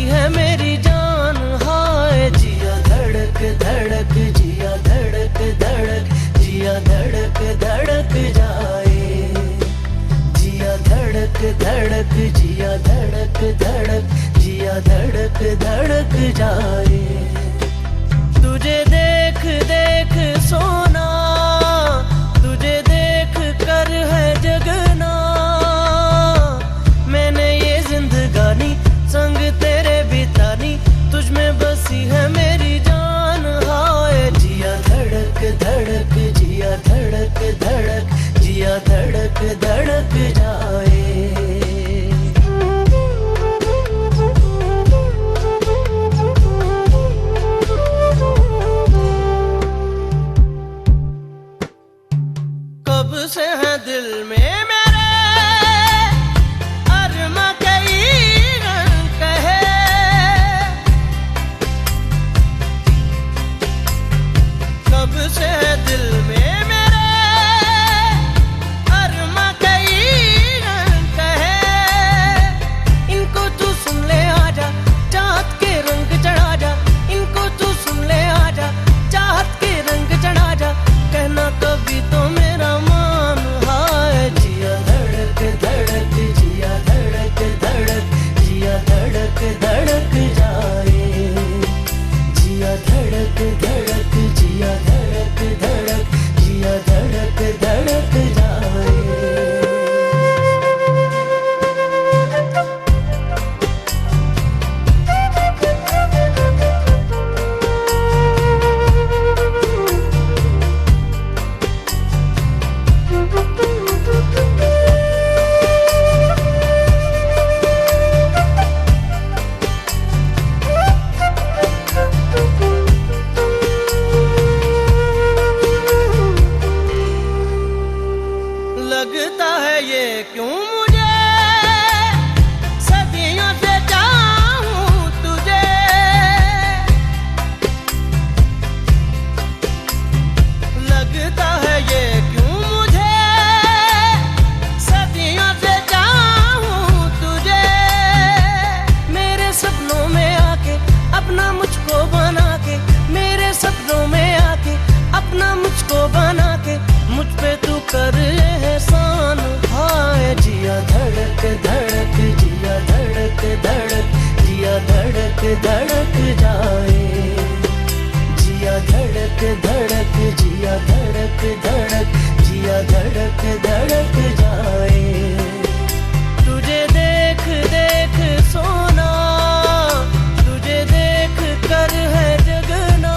है मेरी जान। हाय जिया धड़क धड़क, जिया धड़क धड़क, जिया धड़क धड़क जाए। जिया धड़क धड़क, जिया धड़क धड़क, जिया धड़क धड़क जाए। तुझे देख देख सोना, तुझे देख कर है जगना। मैंने ये जिंदगानी संग तेरे बितानी, तुझ में बसी है मेरी जान। हाय जिया धड़क धड़क, जिया धड़क धड़क, जिया धड़क धड़क जाए। कब से है दिल में मेरे अरमा कई रंग कहे। कब से है दिल में मेरे अरमा कई रंग कहे। इनको तू सुन ले आजा, चाहत के रंग चढ़ा जा। इनको तू सुन ले आजा, चाहत के रंग चढ़ा जा। कहना कभी तो मेरा मान। हाय जिया धड़क धड़क, जिया धड़क धड़क, जिया धड़क धड़क जाए। जिया धड़क धड़क, जिया धड़क धड़क, जिया धड़क धड़क जाए। लगता है ये क्यों मुझे सदियों से चाहूं तुझे। लगता है ये क्यों मुझे सदियों से चाहूं तुझे। मेरे सपनों में आके अपना मुझको बना के, मेरे सपनों में आके अपना मुझको बना के, मुझ पे तू कर एहसान। हाय जिया धड़क धड़क, जिया धड़क धड़क, जिया धड़क धड़क जाए। जिया धड़क धड़क, जिया धड़क धड़क, जिया धड़क धड़क जाए। तुझे देख देख सोना, तुझे देख कर है जगना।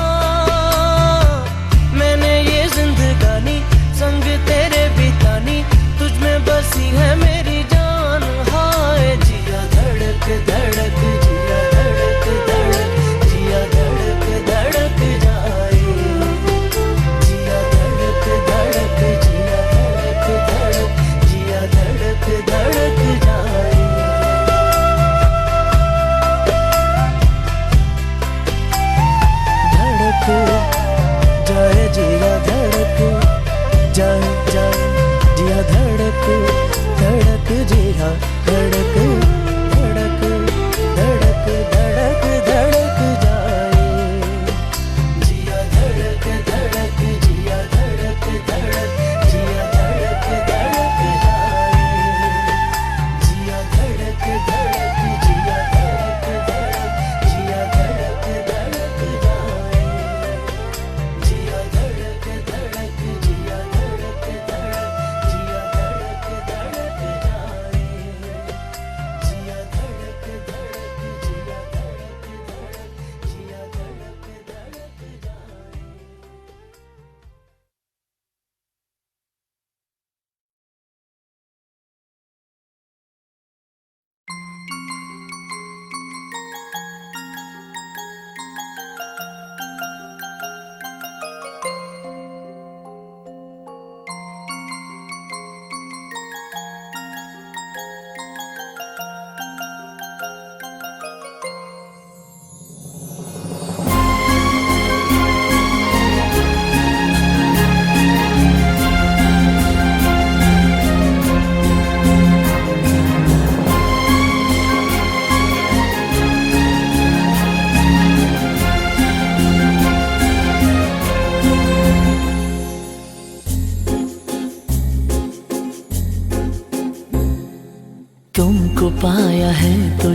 मैंने ये जिंदगानी संग तेरे बितानी, तुझ में बसी है मेरी जान। हाय जिया धड़क धड़क, जिया धड़क धड़क, जिया धड़क धड़क जाए। जिया धड़क धड़क, जिया धड़क धड़क, जिया धड़क धड़क जाए। धड़क जाए, जिया धड़क जाए जाए। जिया धड़क धड़क, जिया धड़क धड़क धड़क धड़क धड़क जाए। जिया धड़क धड़क, जिया धड़क धड़क, जिया धड़क धड़क जाए। जिया धड़क धड़क, जिया धड़क धड़क, जिया धड़क धड़क जाए। जिया धड़क धड़क, जिया धड़क धड़क, जिया धड़क धड़क जाए।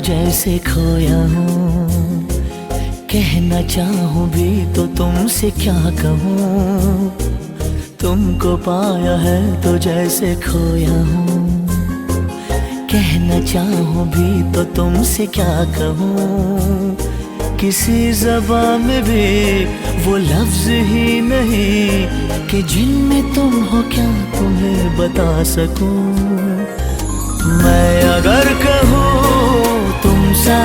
जैसे खोया हूँ। कहना चाहूँ भी तो तुमसे क्या कहूँ, तुमको पाया है तो जैसे खोया हूँ। कहना चाहूँ भी तो तुमसे क्या कहूँ, किसी ज़बान में भी वो लफ्ज़ ही नहीं कि जिनमें तुम हो क्या तुम्हें बता सकूं। मैं अगर कहूँ तुम सा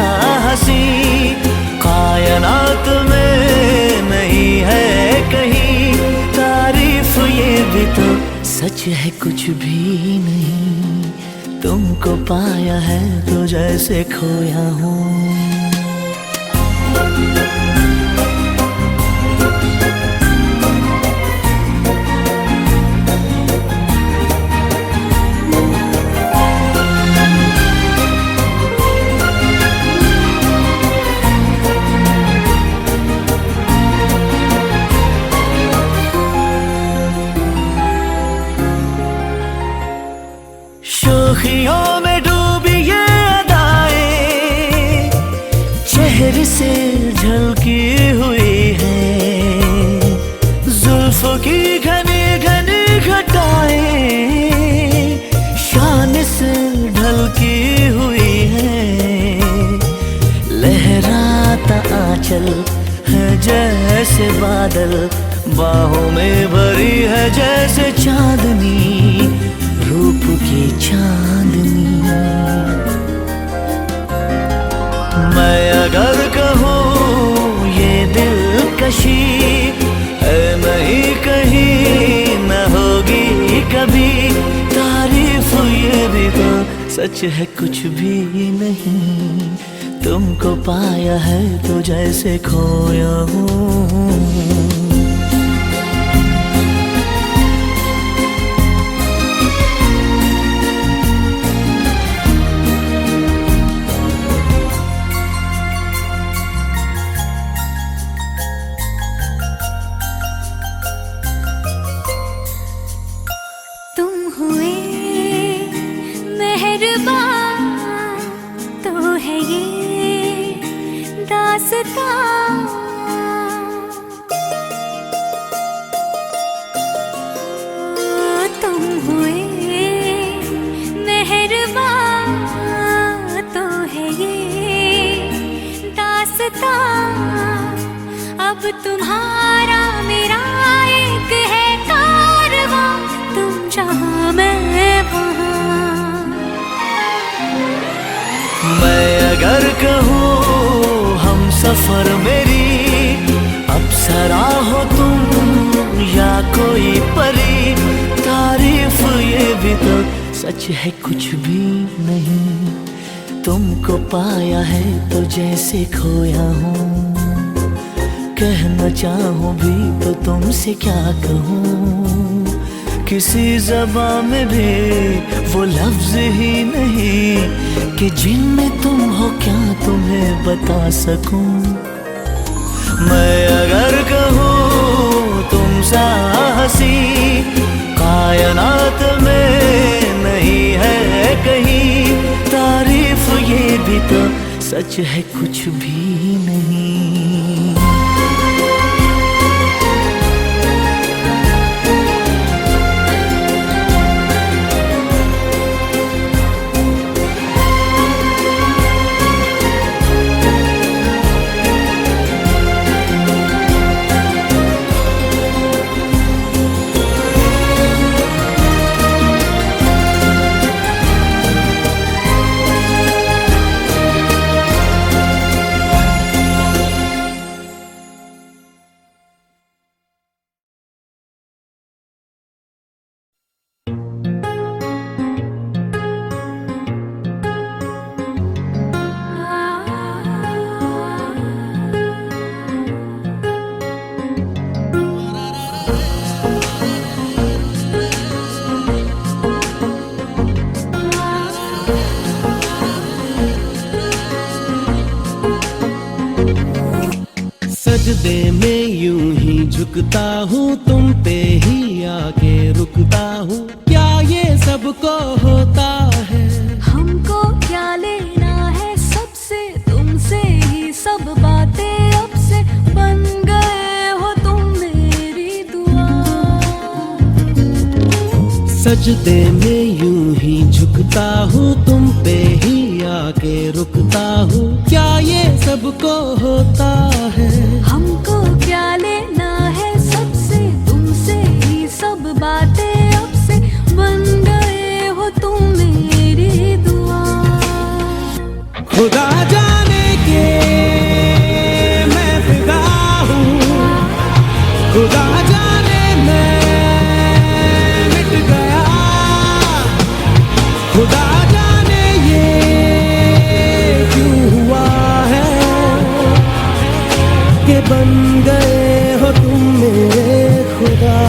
हंसी कायनात में नहीं है कहीं, तारीफ ये भी तो सच है कुछ भी नहीं, तुमको पाया है तो जैसे खोया हूँ। शोखियों में डूबी ये अदाएं चेहरे से झलकी हुई है, जुल्फों की घनी घनी घटाएं शान से ढलकी हुई है। लहराता आंचल है जैसे बादल, बाहों में भरी है जैसे चांदनी, रूप की चांदनी। मैं अगर कहूँ ये दिलकशी है नहीं कहीं न होगी कभी, तारीफ ये भी तो सच है कुछ भी नहीं, तुमको पाया है तो जैसे खोया हूँ। तो है ये दास्तां, तुम हुए मेहरबान तो है ये दास्तां। अब तुम्हारा मेरा एक है कारवां, तुम जहाँ मैं वहाँ। मैं अगर कहूँ हम सफर मेरी अप्सरा हो तुम या कोई परी, तारीफ ये भी तो सच है कुछ भी नहीं, तुमको पाया है तो जैसे खोया हूँ। कहना चाहूँ भी तो तुमसे क्या कहूँ, किसी ज़बान में भी वो लफ्ज़ ही नहीं कि जिनमें तुम हो क्या तुम्हें बता सकूं। मैं अगर कहूँ तुम सा हंसी कायनात में नहीं है कहीं, तारीफ ये भी तो सच है कुछ भी नहीं। सजदे में यूं ही झुकता हूँ, तुम पे ही आके रुकता हूँ, क्या ये सबको होता है? हमको क्या लेना है सब सजदे में यूं ही झुकता हूँ, तुम पे ही आके रुकता हूँ। क्या ये सबको होता है? हमको क्या लेना है सबसे, तुमसे ही सब बातें अब से बन गए हो तुम मेरी दुआ। खुदा जाने के मैं फिदा हूँ, खुदा जाने मैं मिट गया, खुदा जाने ये क्यों हुआ है कि बन गए हो तुम मेरे खुदा।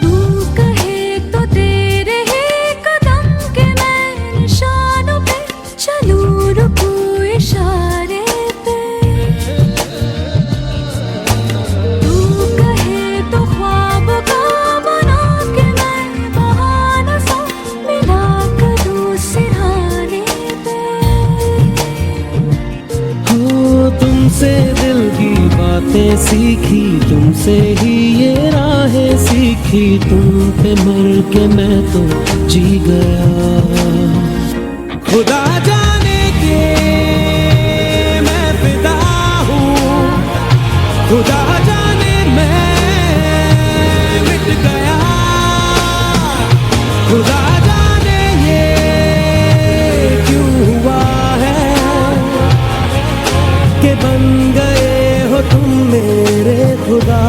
तू कहे तो तेरे ही कदम के मैं निशानों पे चलूं, रुकूं इशारे पे। तू कहे तो ख्वाब का बना के मैं बहाना सा मिला करूं सिरहाने पे। हो तुमसे दिल की बातें सीखी, तुमसे ही ये राहें सीखी, तुम पे मर के मैं तो जी गया। खुदा जाने के मैं फिदा हूँ, खुदा जाने मैं मिट गया, खुदा जाने ये क्यों हुआ है कि बन गए हो तुम मेरे खुदा।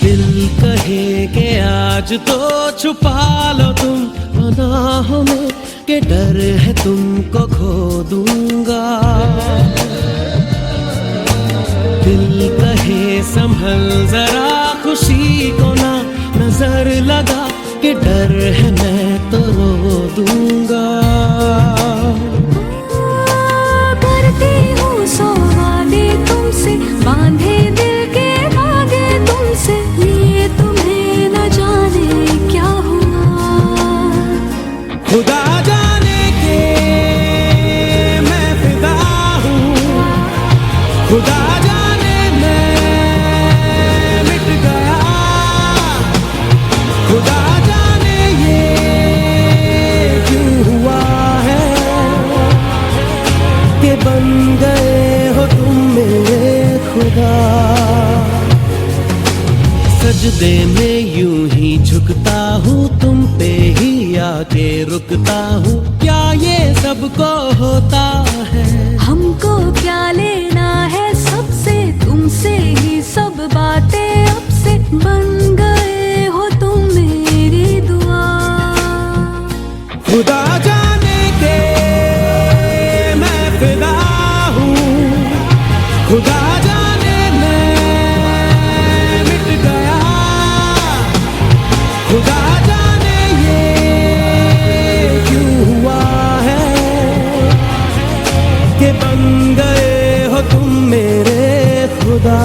दिल कहे कि आज तो छुपा लो तुम पनाहों में, कि डर है तुमको खो दूंगा। दिल कहे संभल जरा खुशी को ना नजर लगा, कि डर है मैं तो रो दूंगा। करती हूँ सौ वादे तुमसे, बांधे दिल के धागे तुमसे, ये तुम्हें न जाने क्या हुआ। खुदा जाने के मैं फिदा हूँ, खुदा जाने मैं मिट गया, खुदा जाने ये क्यों हुआ है कि बन गए हो तुम मेरे खुदा। सजदे में यूं ही झुकता हूँ, तुम पे ही आके रुकता हूँ। क्या ये सबको होता है? हमको क्या लेना है सबसे, तुमसे ही सब बातें अब से बन गए हो तुम मेरी दुआ। खुदा जाने के मैं फिदा हूँ, खुदा जाने मैं मिट गया, खुदा जाने ये क्यों हुआ है कि बन गए हो तुम मेरे खुदा।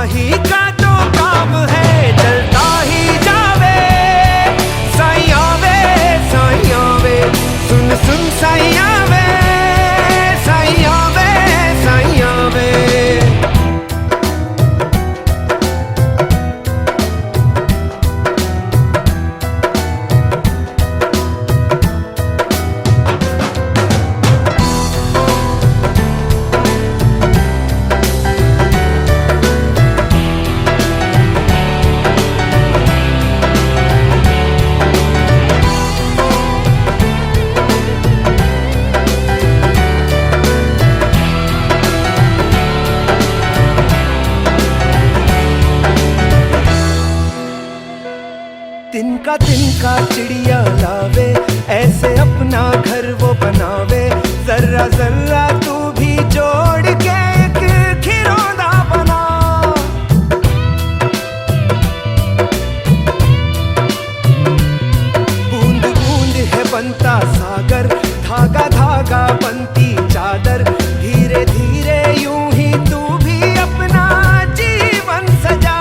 राही का तो काम है चलता ही जावे। साइया वे सुन सुन साइया वे साइया वे साइया वे। तिनका चिड़िया लावे ऐसे अपना घर वो बनावे। जर्रा जर्रा तू भी जोड़ के एक खिलौना बना। बूंद बूंद है बनता सागर धागा धागा बनती चादर। धीरे धीरे यूं ही तू भी अपना जीवन सजा।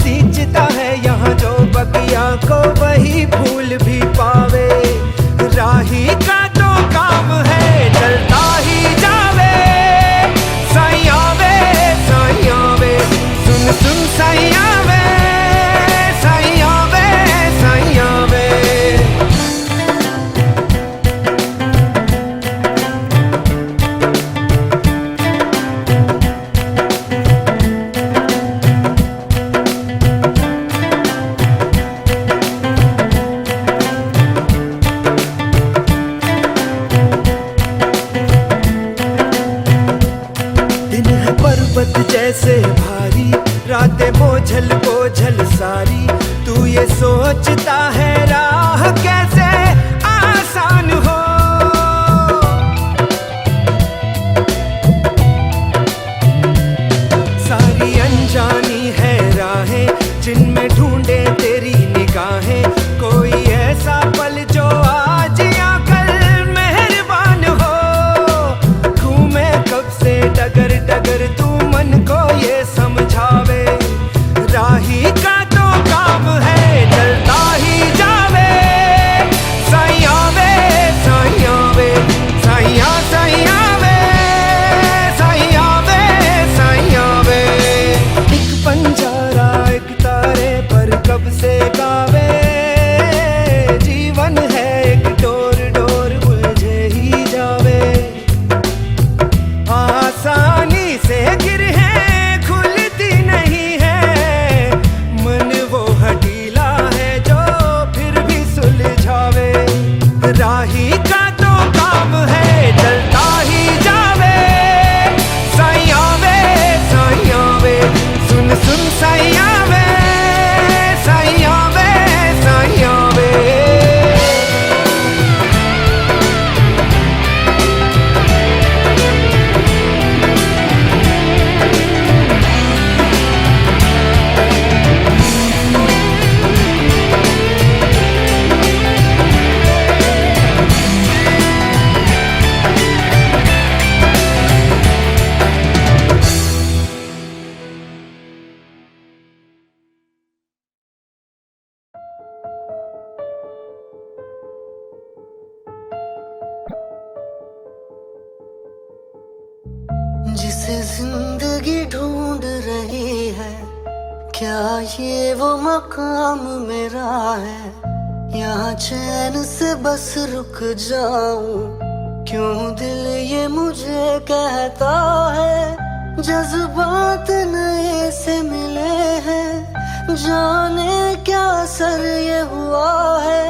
सींचता है यहाँ जो बगिया को वही फूल भी पावे। राही का तो काम है चलता ही जावे। साइया वे सुन सुन साइया वे साइया वे साइया वे। जैसे भारी रातें बोझल बोझल सारी। तू ये सोचता है राह कैसे आसान हो। सारी अनजानी है राहें जिनमें ढूंढे तेरी निगाहें। कोई ऐसा पल जो आज या कल मेहरबान हो। घूमे कब से डगर डगर तू मन को ये समझावे। राही का तो काम है चलता ही जावे। साइया वे साइया साइया वे साइया वे साइया वे। एक पंजरा एक तारे पर कब से गावे। जीवन है एक डोर डोर उलझे ही जावे। आसानी से गिर है खुलती नहीं है। मन वो हटीला है जो फिर भी सुलझावे। राही का तो काम है चलता ही जावे। साइया वे सुन सुन साइया वे साइया वे साइया वे। जिसे जिंदगी ढूंढ रही है क्या ये वो मकाम मेरा है। यहाँ चैन से बस रुक जाऊं क्यों दिल ये मुझे कहता है। जज्बात नए से मिले हैं जाने क्या असर ये हुआ है।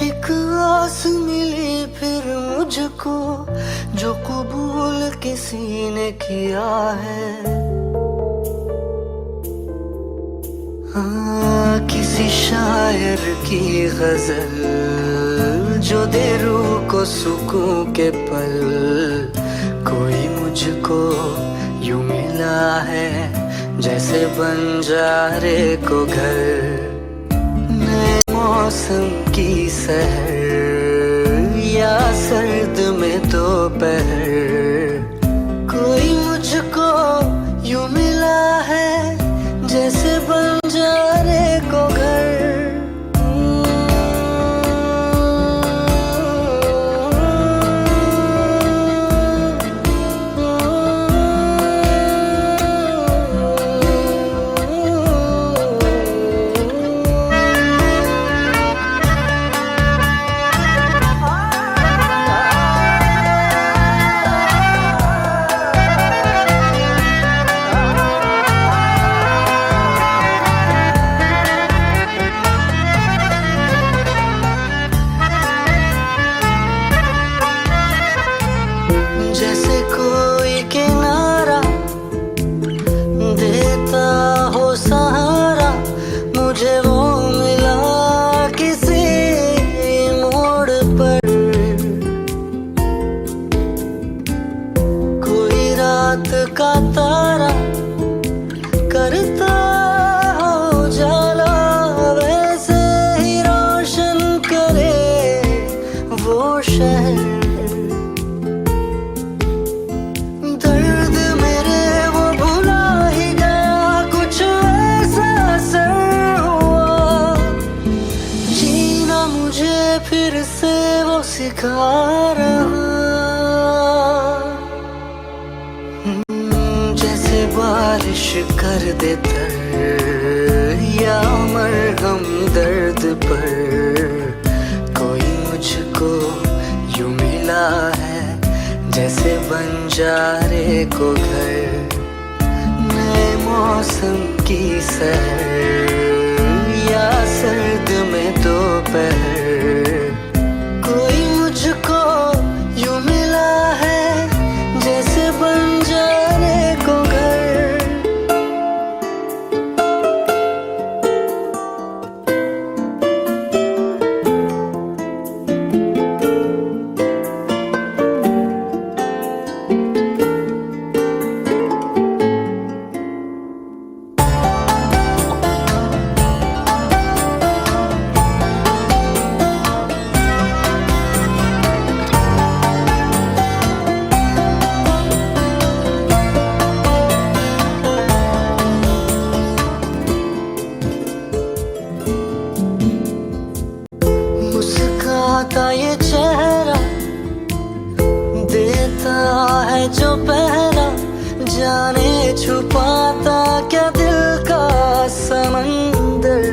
एक आस मिली फिर मुझको जो कबूल किसी ने किया है। किसी शायर की गजल जो दे रूह को सुकून के पल। कोई मुझको यूं मिला है जैसे बंजारे को घर। नए मौसम की सहर या सर्द में दोपहर। कोई मुझको यूं मिला है रात का तारा करता हो जाला, वैसे ही रोशन करे वो शहर। दर्द मेरे वो भुला ही गया, कुछ ऐसा असर हुआ, जीना मुझे फिर से वो सिखा रहा। जैसे बारिश कर दे तर या मरहम दर्द पर, कोई मुझको यूं मिला है जैसे बंजारे को घर। नए मौसम की सहर या सर्द में दोपहर, कोई मुझको यूं मिला है जैसे बंजारे को घर। मुस्काता ये चेहरा देता है जो पहरा, जाने छुपाता क्या दिल का समंदर।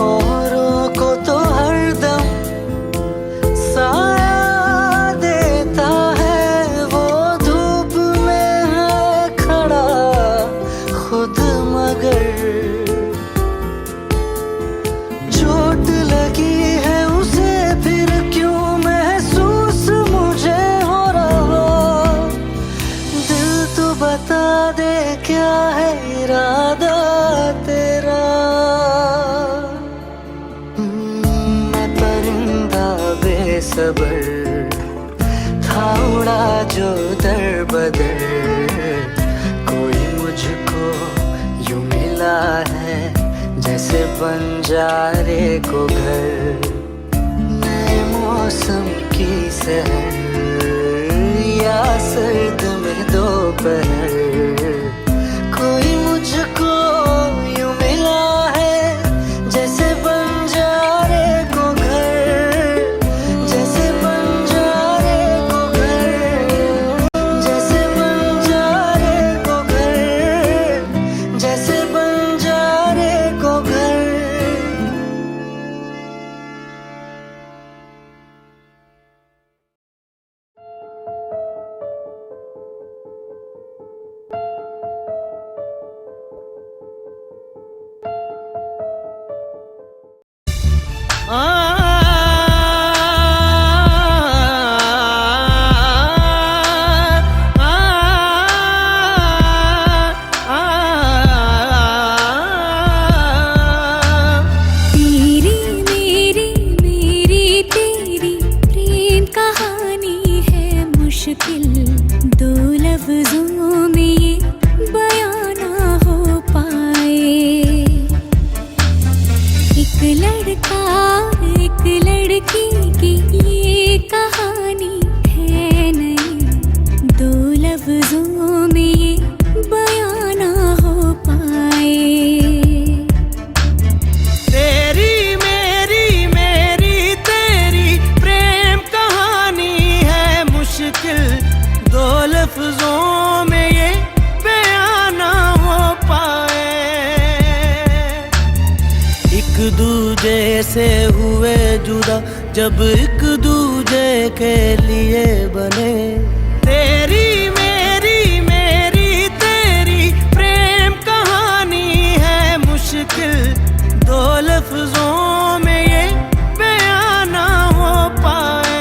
औरों को तो हरदम साया देता है, वो धूप में है खड़ा खुद मगर। चोट लगी है उसे फिर क्यों महसूस मुझे हो रहा, दिल तो बता दे क्या है इरादा तेरा। मैं परिंदा बेसबर था उड़ा जो दर बदर, कोई मुझको यूं मिला है जैसे बंजारे को घर। नए मौसम की सहर या सर्द में दोपहर, कोई मुझको यूं मिला है जैसे बंजारे को घर। जैसे बंजारे को घर, जैसे बंजारे को घर, जैसे बंजारे को घर। तेरी मेरी मेरी तेरी प्रेम कहानी है मुश्किल, दो लफ्जों में ये बयां ना हो पाए। एक लड़का एक लड़की की ये कहानी है नहीं, दो लफ्जों में ये बयां ना हो पाए। तेरी मेरी मेरी तेरी प्रेम कहानी है मुश्किल, दो लफ्जों में ये बयां ना हो पाए। एक दूजे से हुए जुदा जब एक दूजे के लिए बने। तेरी मेरी मेरी तेरी प्रेम कहानी है मुश्किल, दो लफ्जों में ये बयां ना हो पाए।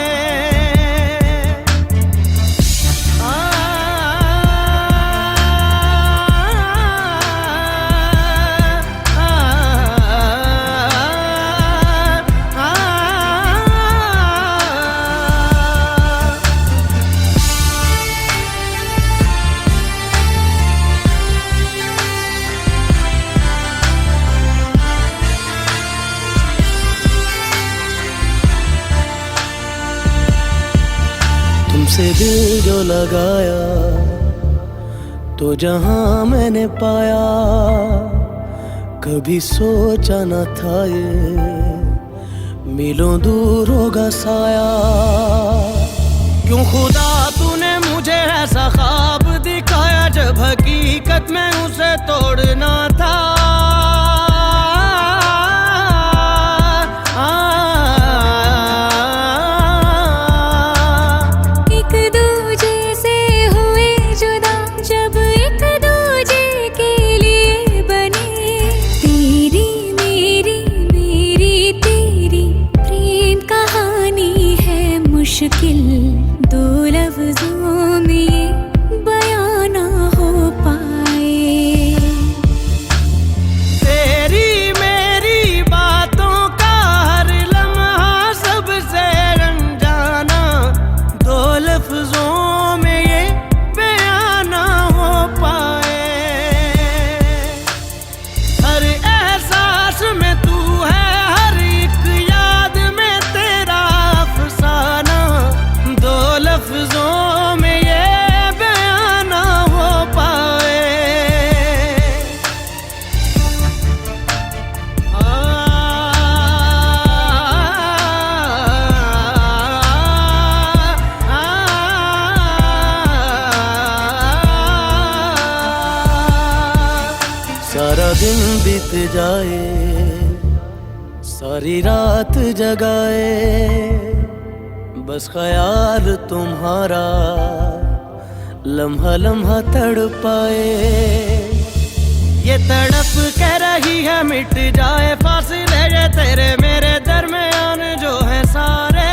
से दिल जो लगाया तो जहां मैंने पाया, कभी सोचा न था ये मिलों दूर होगा साया। क्यों खुदा तूने मुझे ऐसा ख्वाब दिखाया, जब हकीकत में उसे तोड़ना था। एक दूजे से हुए जुदा, जब एक दूजे के लिए बने। तेरी मेरी मेरी तेरी प्रेम कहानी है मुश्किल, दो लफ्जों में ये बयां ना हो पाए। तेरी मेरी बातों का हर लम्हा सबसे अनजाना, दो लफ्जों में ये बयां ना हो पाए। हर एहसास में तू है, हर एक याद में तेरा अफसाना, दो लफ्जों में ये बयां ना हो पाए। सारा दिन बीत जाए, सारी रात जगाए, बस ख्याल तुम्हारा लम्हा लम्हा तड़पाए। ये तड़प कह रही है मिट जाए फासले, ये तेरे मेरे दरमियान जो है सारे।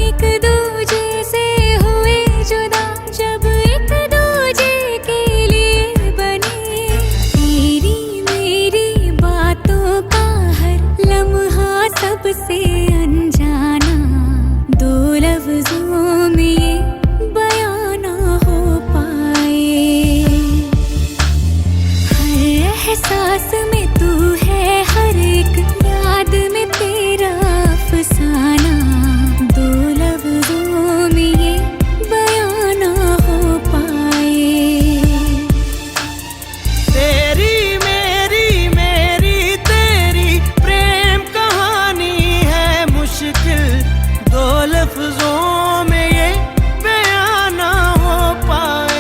एक दूजे से हुए जुदा, जब एक दूजे के लिए बने। तेरी मेरी बातों का हर लम्हा सबसे अनजाना, दो लफ्जों में ये बयां ना हो पाए। हर एहसास में तू है, हर एक याद में तेरा अफसाना, दो लफ्जों में ये बयां ना हो पाए। तेरी मेरी मेरी तेरी प्रेम कहानी है मुश्किल, दो लफ्जों में ये बयां ना हो पाए।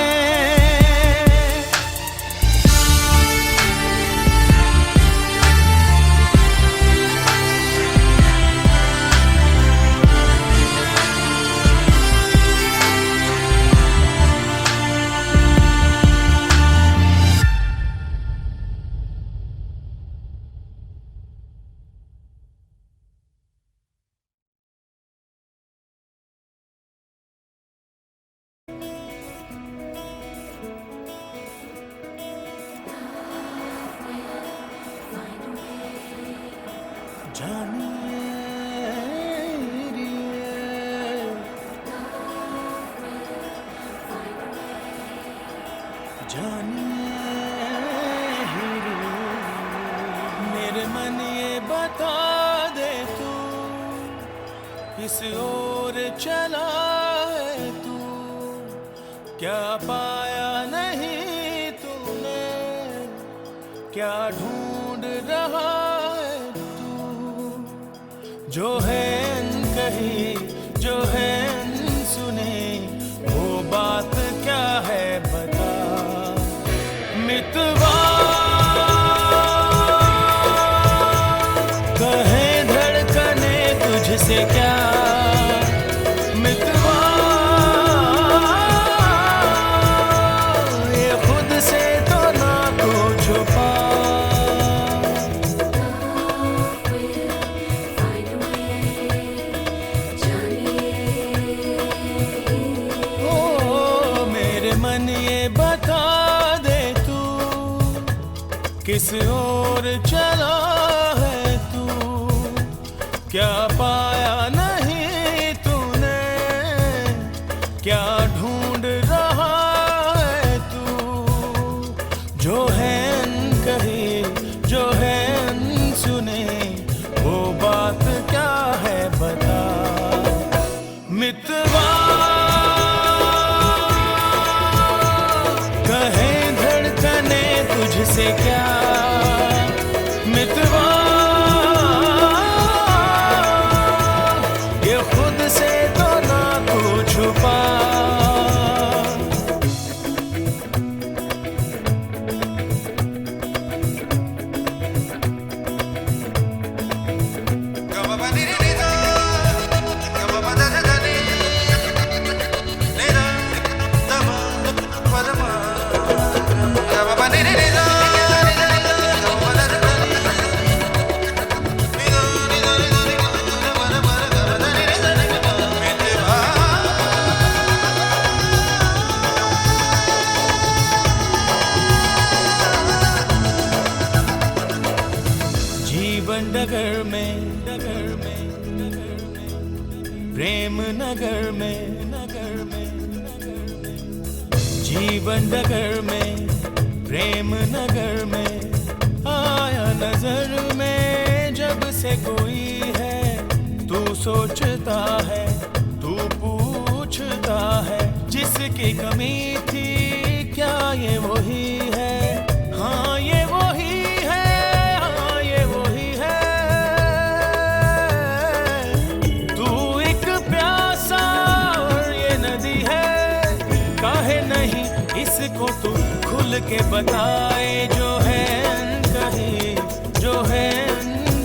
मेरे मन ये बता दे तू किस ओर चला है तू, क्या पाया नहीं तूने, क्या ढूंढ रहा है तू। जो है कही जो है सुने, वो बात क्या है बता मितवा। कहे धड़कने तुझसे क्या मितवा, ये खुद से तो ना को छुपा। मन ये बता दे तू किस ओर चला है तू, क्या पाया नहीं तूने, क्या ढूंढ रहा है तू। जो है कही जो है जीवन डगर में प्रेम नगर में जीवन डगर में प्रेम नगर में आया नजर में जब से कोई है तू सोचता है तू पूछता है जिसकी कमी थी क्या ये वही है हाँ ये वही है हाँ ये वही है तू एक प्यासा और ये नदी है काहे नहीं इसको तू खुल के बताए जो है कही जो है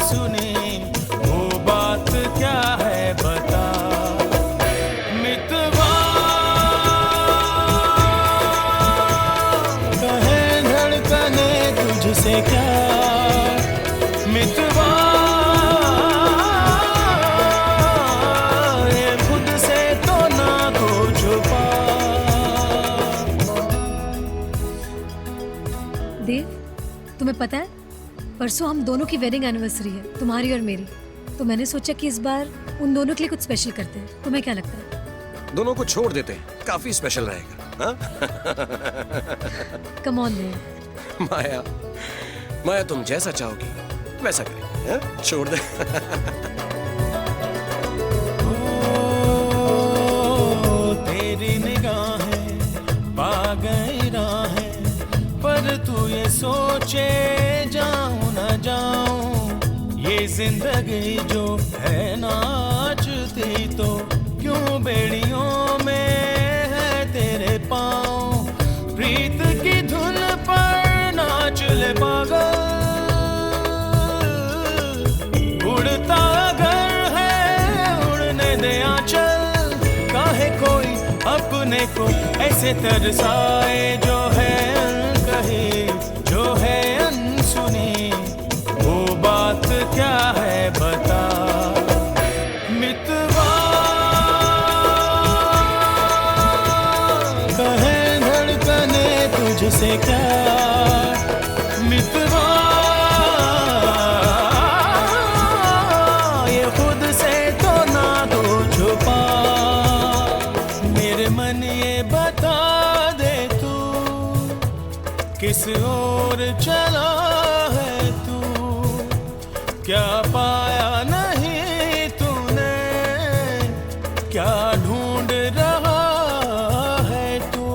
सुनी वो बात क्या है बता मितवा कहे धड़कने तुझसे क्या मितवा ये खुद से तो ना को छुपा। देव, तुम्हें पता है परसों हम दोनों की वेडिंग एनिवर्सरी है, तुम्हारी और मेरी। तो मैंने सोचा कि इस बार उन दोनों के लिए कुछ स्पेशल करते हैं। तुम्हें क्या लगता है? दोनों को छोड़ देते हैं, काफी स्पेशल रहेगा। कम ऑन देव। माया तुम जैसा चाहोगी वैसा करेंगे। हाँ? छोड़ दे। तेरी निगाहें पा गई राहें पर तू ये सोचे जाऊं ना जाऊं ये जिंदगी जो है नाचती तो क्यों बेड़ियों में है तेरे पाँव प्रीत की धुन पर नाच ले पागल उड़ता घर है उड़ने दे आंचल काहे कोई अपने को ऐसे तरसाए जो है कही जो है अनसुनी वो बात क्या है बता मितवा कहे धड़कने तुझसे क्या मितवा ये खुद से तो ना दो छुपा मेरे मन ये बता दे तू किस ओर चला है तू क्या पाया नहीं तूने क्या ढूंढ रहा है तू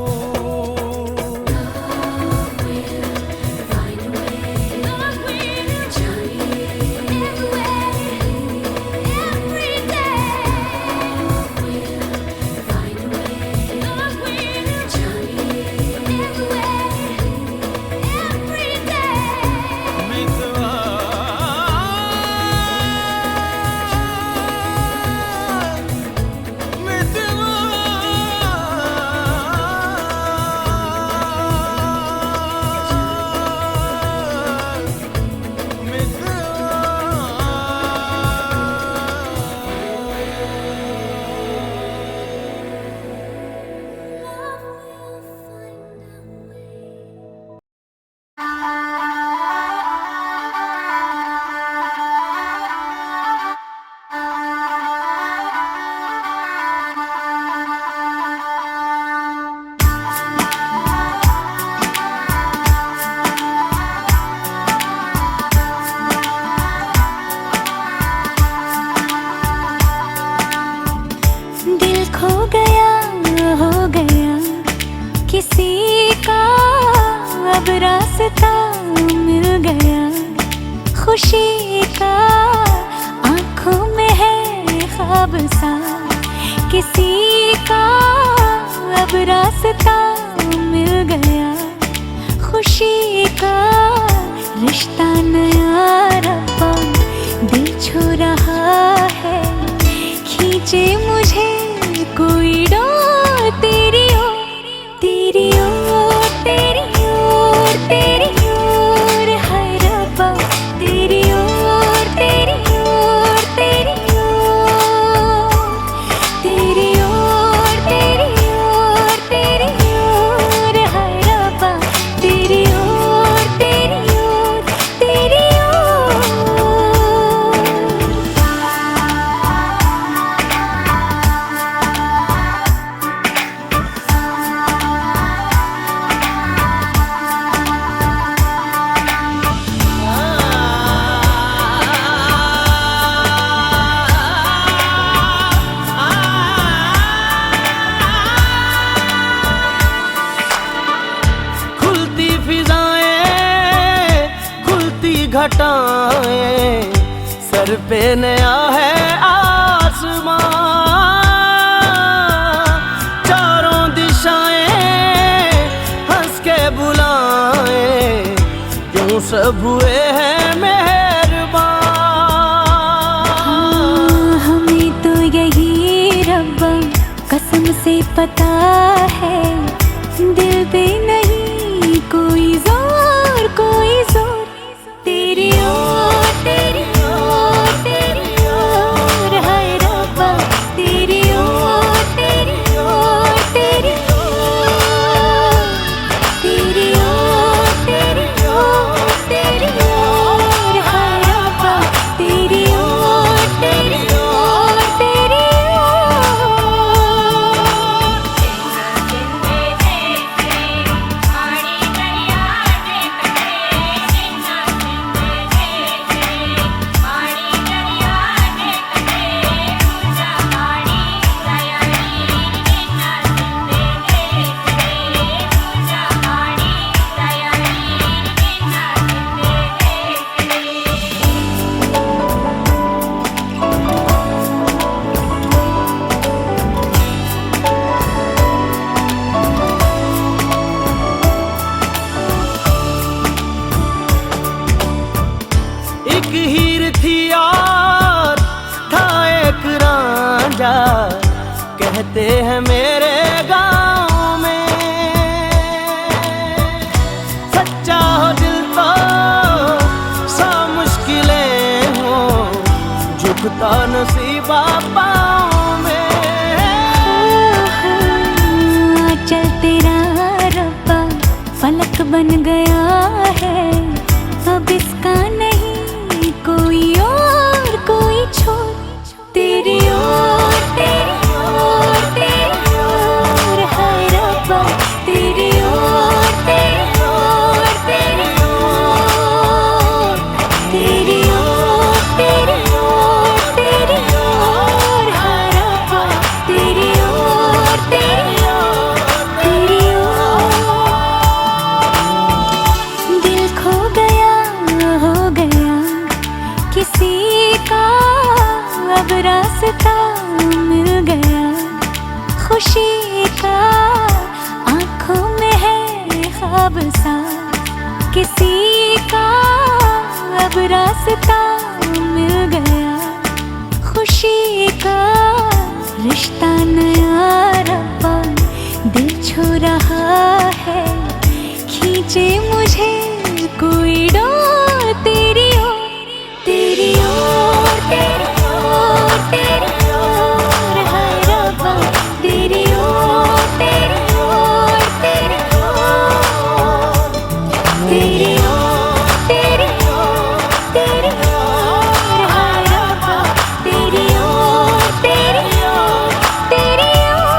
मितवा दिल खो गया हो गया किसी का अब रास्ता मिल गया खुशी का आंखों में है ख्वाब सा किसी का अब रास्ता मिल गया खुशी का रिश्ता नया रब्बा दिल छू रहा है खींचे मुझे कोई डोर तेरी ओर तेरी ओर तेरी ओर तेरी ओर हाय रब्बा तेरी ओर तेरी ओर तेरी ओर तेरी ओर तेरी ओर तेरी ओर हाय रब्बा तेरी ओर तेरी ओर तेरी ओर सर पे नया है आसमां, चारों दिशाएं हंस के बुलाएं, यूं सब हुए हैं मेहरबान। हमें तो यही रब्बा कसम से पता है, दिल पे नहीं कोई जोर कोई जोर, तेरी ओर तेरी ओर तेरी ओर, हाय रब्बा तेरी ओर तेरी ओर तेरी ओर, तेरी ओर तेरी ओर तेरी ओर, हाय रब्बा तेरी ओर तेरी ओर तेरी ओर। एक हीर थी और था एक रांझा, कहते हैं मेरे गांव में, सच्चा हो दिल तो सा मुश्किलें हो, झुकता नसीबा पाँव में। चल तेरा रब्बा फलक बन गया है, अब इसका नहीं कोई और कोई छोर, तेरी ओर तेरी ओर तेरी ओर, हाय रब्बा तेरी ओर तेरी ओर तेरी ओर, तेरी ओर तेरी ओर तेरी ओर, हाय रब्बा तेरी ओर तेरी ओर तेरी ओर। दिल खो गया हो गया किसी का, अब रास्ता मिल गया खुशी का, आंखों में है ख्वाब सा किसी का, अब रास्ता मिल गया खुशी का, रिश्ता नया रब्बा दिल छू रहा है, खींचे मुझे कोई डोर, तेरी ओर तेरी ओर तेरी ओर तेरी ओर, हाय रब्बा तेरी ओर तेरी ओर तेरी ओर, तेरी ओर तेरी ओर तेरी ओर, हाय रब्बा तेरी ओर तेरी ओर तेरी ओर।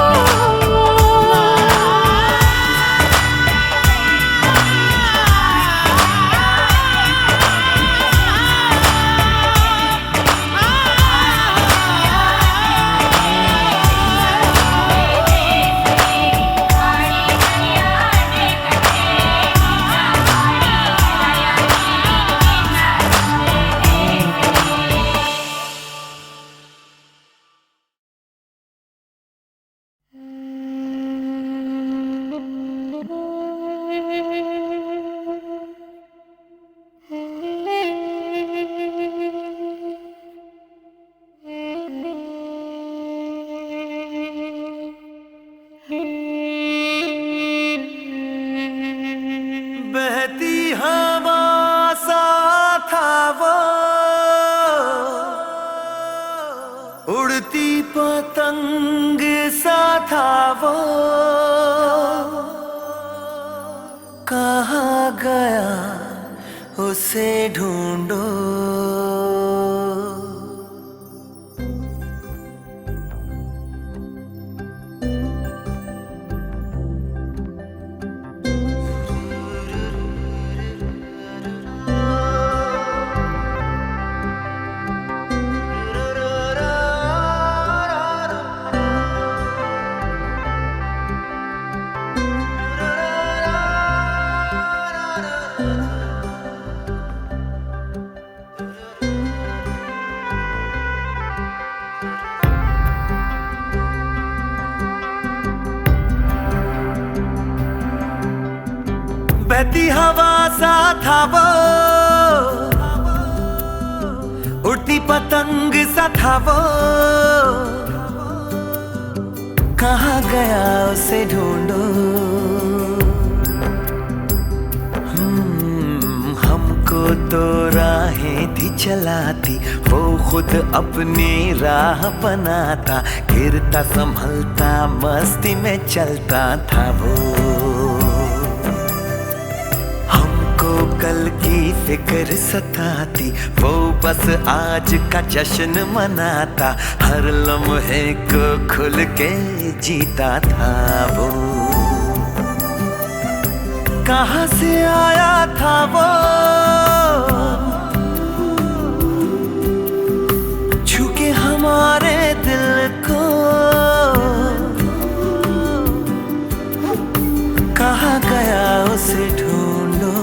बहती हवा सा था वो, उड़ती पतंग सा था वो, कहाँ गया उसे ढूंढो। बहती हवा सा था वो, उड़ती पतंग सा था वो, कहाँ गया उसे ढूंढो। हमको तो राहें थी चलाती, वो खुद अपनी राह बनाता, गिरता संभलता मस्ती में चलता था वो। हमको कल की फिक्र सताती, वो बस आज का जश्न मनाता, हर लम्हे को खुल के जीता था वो। कहाँ से आया था वो, छू के हमारे दिल को, कहाँ गया उसे ढूंढो।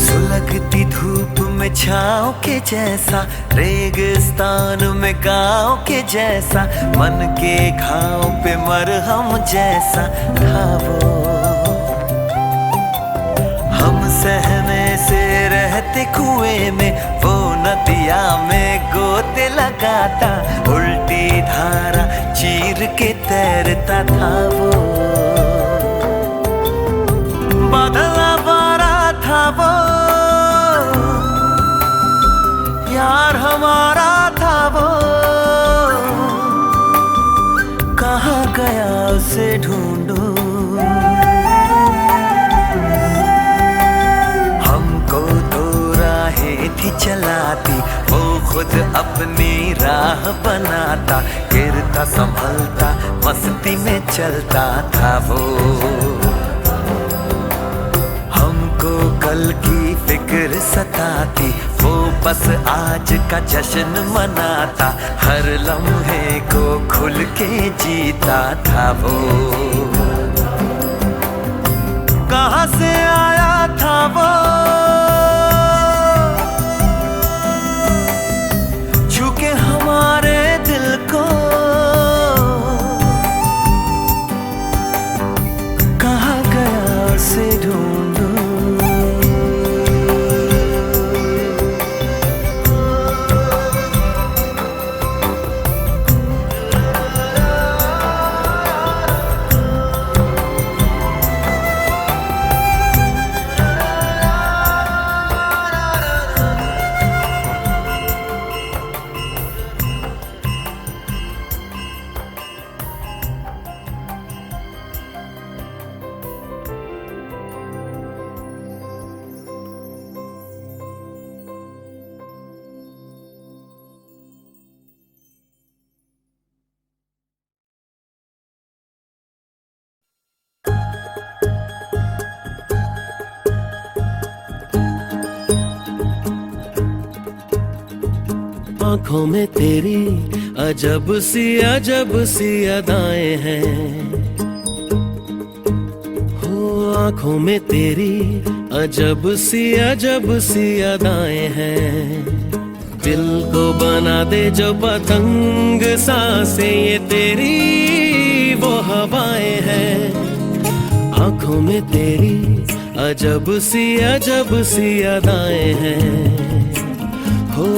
सुलगती धूप में छाँव के जैसा, रेगिस्तान में गाँव के जैसा, मन के घाव पे मरहम जैसा था वो। हम सहमे से रहते कुएं में, वो नदिया में गोते लगाता, उल्टी धारा चीर के तैरता था वो। बादल आवारा था वो, यार हमारा था वो, कहाँ गया उसे ढूंढो। हमको तो राहें थी चलाती, वो खुद अपनी राह बनाता, गिरता संभलता मस्ती में चलता था वो। हमको कल की फिक्र सताती, वो बस आज का जश्न मनाता, हर लम्हे को खुल के जीता था वो। कहाँ से आया था वो, छू के हमारे दिल को, कहाँ गया उसे ढूंढो। आंखों में तेरी अजब सी अदाएं हैं, हो आंखों में तेरी अजब सी अदाएं हैं। दिल को बना दे जो पतंग सांसें, ये तेरी वो हवाएं हैं। आंखों में तेरी अजब सी अदाएं हैं, हो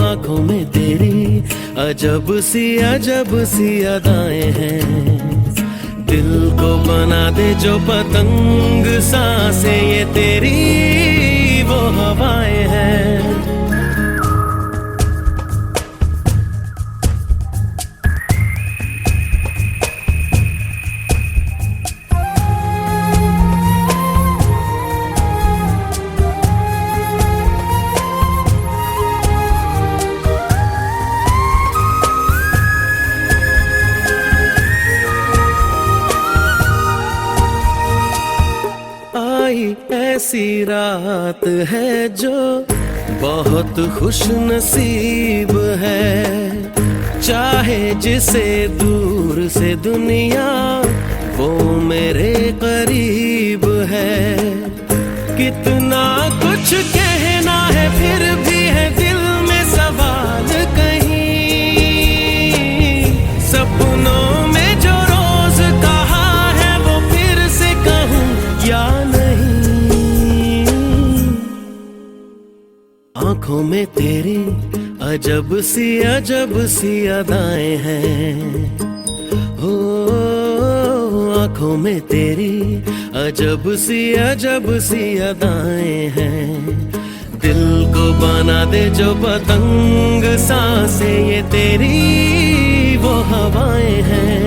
आंखों में तेरी अजब सी अदाएं हैं। दिल को बना दे जो पतंग सांसें, ये तेरी वो हवाएं हैं। ऐसी रात है जो बहुत खुश नसीब है, चाहे जिसे दूर से दुनिया वो मेरे करीब है। कितना कुछ कहना है फिर भी है दिल में सवाल कहीं, सपनों में जो रोज कहा है वो फिर से कहूँ या नहीं। आंखों में तेरी अजब सी अदाएं हैं, हो आंखों में तेरी अजब सी अदाएं हैं। दिल को बना दे जो पतंग सांसें ये तेरी वो हवाएं हैं।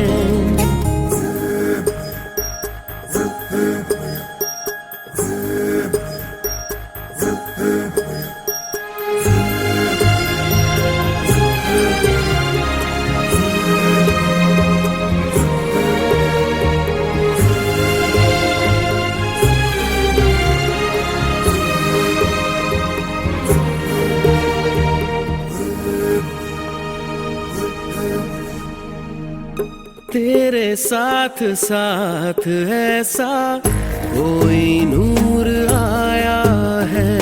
तेरे साथ साथ ऐसा कोई नूर आया है,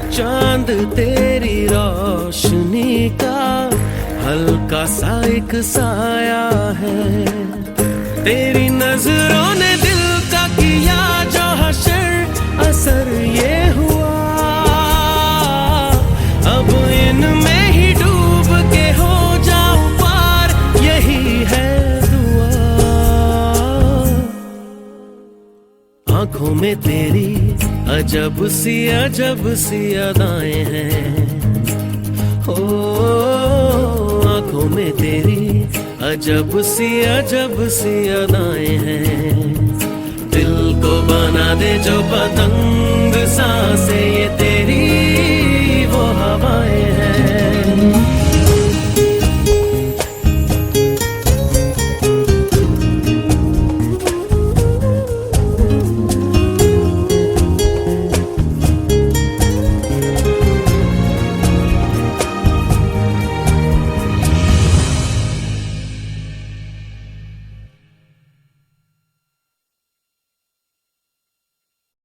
चांद तेरी रोशनी का हल्का सा एक साया है। तेरी नजरों ने दिल का किया जो हशर असर ये हुआ, अब इनमें ही डूब के हो जाऊं पार यही है। आंखों में तेरी अजब सी अदाएं हैं, हो आंखों में तेरी अजब सी अदाएं हैं। दिल को बना दे जो पतंग